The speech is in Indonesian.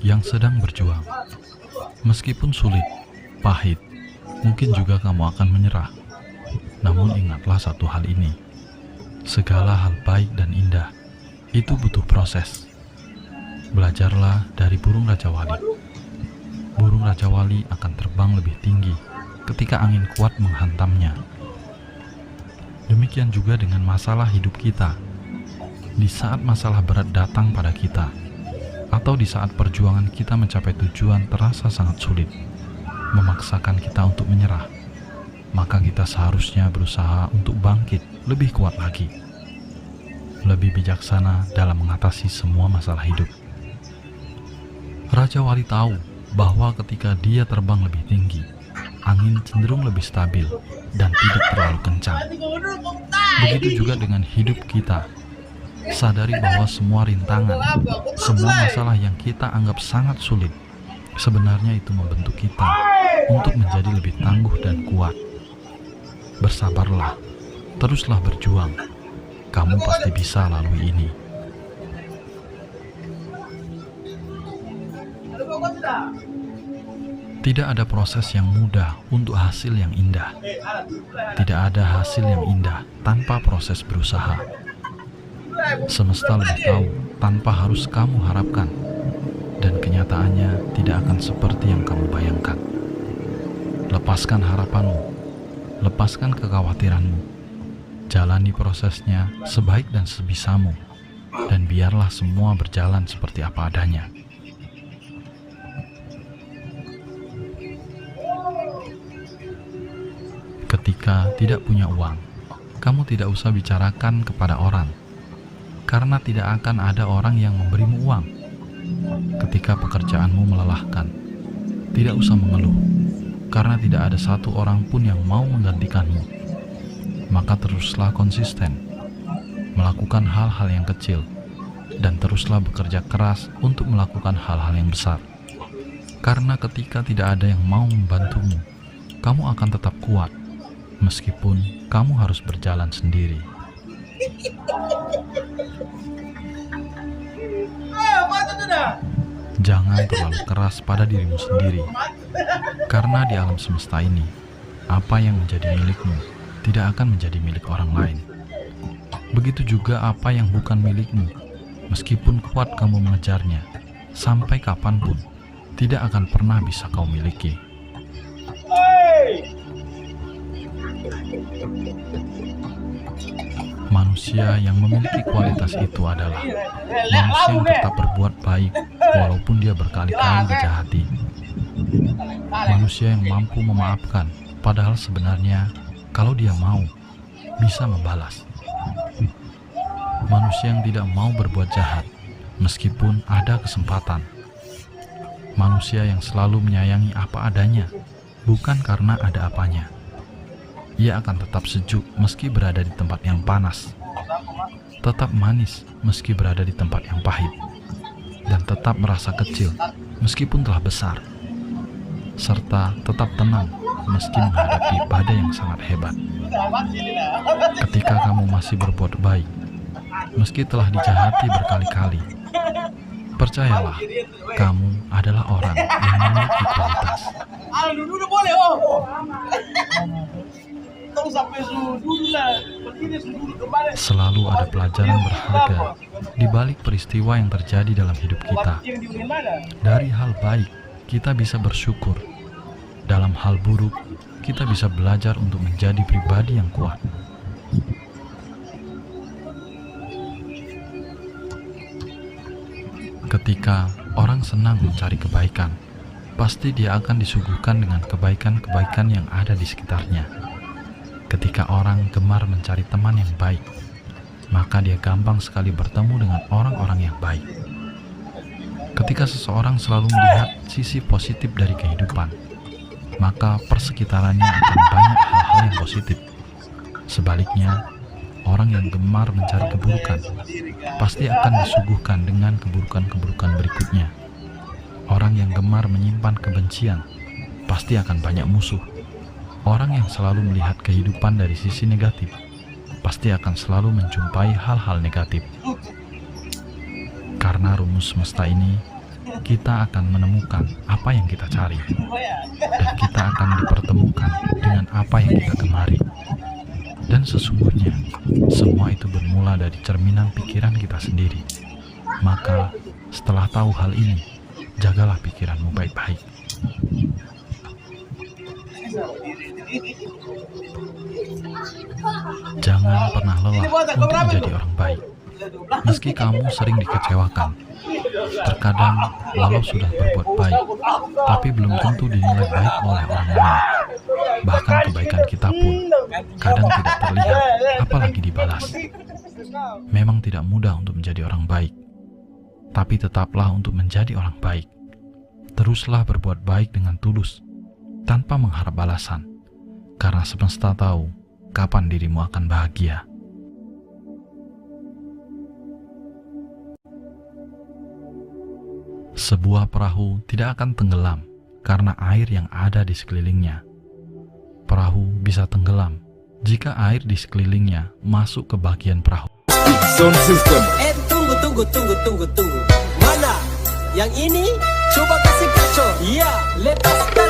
yang sedang berjuang. Meskipun sulit, pahit, mungkin juga kamu akan menyerah. Namun ingatlah satu hal ini, segala hal baik dan indah itu butuh proses. Belajarlah dari burung Raja Wali. Burung Raja Wali akan terbang lebih tinggi ketika angin kuat menghantamnya. Demikian juga dengan masalah hidup kita. Di saat masalah berat datang pada kita, atau di saat perjuangan kita mencapai tujuan terasa sangat sulit, memaksakan kita untuk menyerah, maka kita seharusnya berusaha untuk bangkit lebih kuat lagi, lebih bijaksana dalam mengatasi semua masalah hidup. Raja Wali tahu bahwa ketika dia terbang lebih tinggi, angin cenderung lebih stabil dan tidak terlalu kencang. Begitu juga dengan hidup kita. Sadari bahwa semua rintangan, semua masalah yang kita anggap sangat sulit, sebenarnya itu membentuk kita untuk menjadi lebih tangguh dan kuat. Bersabarlah, teruslah berjuang. Kamu pasti bisa lalui ini. Tidak ada proses yang mudah untuk hasil yang indah. Tidak ada hasil yang indah tanpa proses berusaha. Semesta lebih tahu tanpa harus kamu harapkan, dan kenyataannya tidak akan seperti yang kamu bayangkan. Lepaskan harapanmu, lepaskan kekhawatiranmu, jalani prosesnya sebaik dan sebisamu, dan biarlah semua berjalan seperti apa adanya. Ketika tidak punya uang, kamu tidak usah bicarakan kepada orang, karena tidak akan ada orang yang memberimu uang. Ketika pekerjaanmu melelahkan, tidak usah mengeluh, karena tidak ada satu orang pun yang mau menggantikanmu. Maka teruslah konsisten, melakukan hal-hal yang kecil, dan teruslah bekerja keras untuk melakukan hal-hal yang besar. Karena ketika tidak ada yang mau membantumu, kamu akan tetap kuat, meskipun kamu harus berjalan sendiri. Jangan terlalu keras pada dirimu sendiri, karena di alam semesta ini, apa yang menjadi milikmu tidak akan menjadi milik orang lain. Begitu juga apa yang bukan milikmu, meskipun kuat kamu mengejarnya, sampai kapanpun, tidak akan pernah bisa kau miliki. Manusia yang memiliki kualitas itu adalah manusia yang tetap berbuat baik walaupun dia berkali-kali dijahati. Manusia yang mampu memaafkan, padahal sebenarnya kalau dia mau, bisa membalas. Manusia yang tidak mau berbuat jahat, meskipun ada kesempatan. Manusia yang selalu menyayangi apa adanya, bukan karena ada apanya. Ia akan tetap sejuk meski berada di tempat yang panas, tetap manis meski berada di tempat yang pahit, dan tetap merasa kecil meskipun telah besar, serta tetap tenang meski menghadapi badai yang sangat hebat. Ketika kamu masih berbuat baik, meski telah dijahati berkali-kali, percayalah, kamu adalah orang yang memiliki kualitas. Selalu ada pelajaran berharga di balik peristiwa yang terjadi dalam hidup kita. Dari hal baik, kita bisa bersyukur. Dalam hal buruk, kita bisa belajar untuk menjadi pribadi yang kuat. Ketika orang senang mencari kebaikan, pasti dia akan disuguhkan dengan kebaikan-kebaikan yang ada di sekitarnya. Ketika orang gemar mencari teman yang baik, maka dia gampang sekali bertemu dengan orang-orang yang baik. Ketika seseorang selalu melihat sisi positif dari kehidupan, maka persekitarannya akan banyak hal-hal yang positif. Sebaliknya, orang yang gemar mencari keburukan, pasti akan disuguhkan dengan keburukan-keburukan berikutnya. Orang yang gemar menyimpan kebencian, pasti akan banyak musuh. Orang yang selalu melihat kehidupan dari sisi negatif, pasti akan selalu menjumpai hal-hal negatif. Karena rumus semesta ini, kita akan menemukan apa yang kita cari, dan kita akan dipertemukan dengan apa yang kita gemari. Dan sesungguhnya, semua itu bermula dari cerminan pikiran kita sendiri. Maka, setelah tahu hal ini, jagalah pikiranmu baik-baik. Jangan pernah lelah untuk menjadi orang baik. Meski kamu sering dikecewakan, terkadang walau sudah berbuat baik, tapi belum tentu dinilai baik oleh orang lain. Bahkan kebaikan kita pun kadang tidak terlihat, apalagi dibalas. Memang tidak mudah untuk menjadi orang baik, tapi tetaplah untuk menjadi orang baik. Teruslah berbuat baik dengan tulus, tanpa mengharap balasan, karena semesta tahu kapan dirimu akan bahagia. Sebuah perahu tidak akan tenggelam karena air yang ada di sekelilingnya. Perahu bisa tenggelam jika air di sekelilingnya masuk ke bagian perahu. Sound system. Tunggu. Mana? Yang ini? Coba kasih kacau. Ya, lepaskan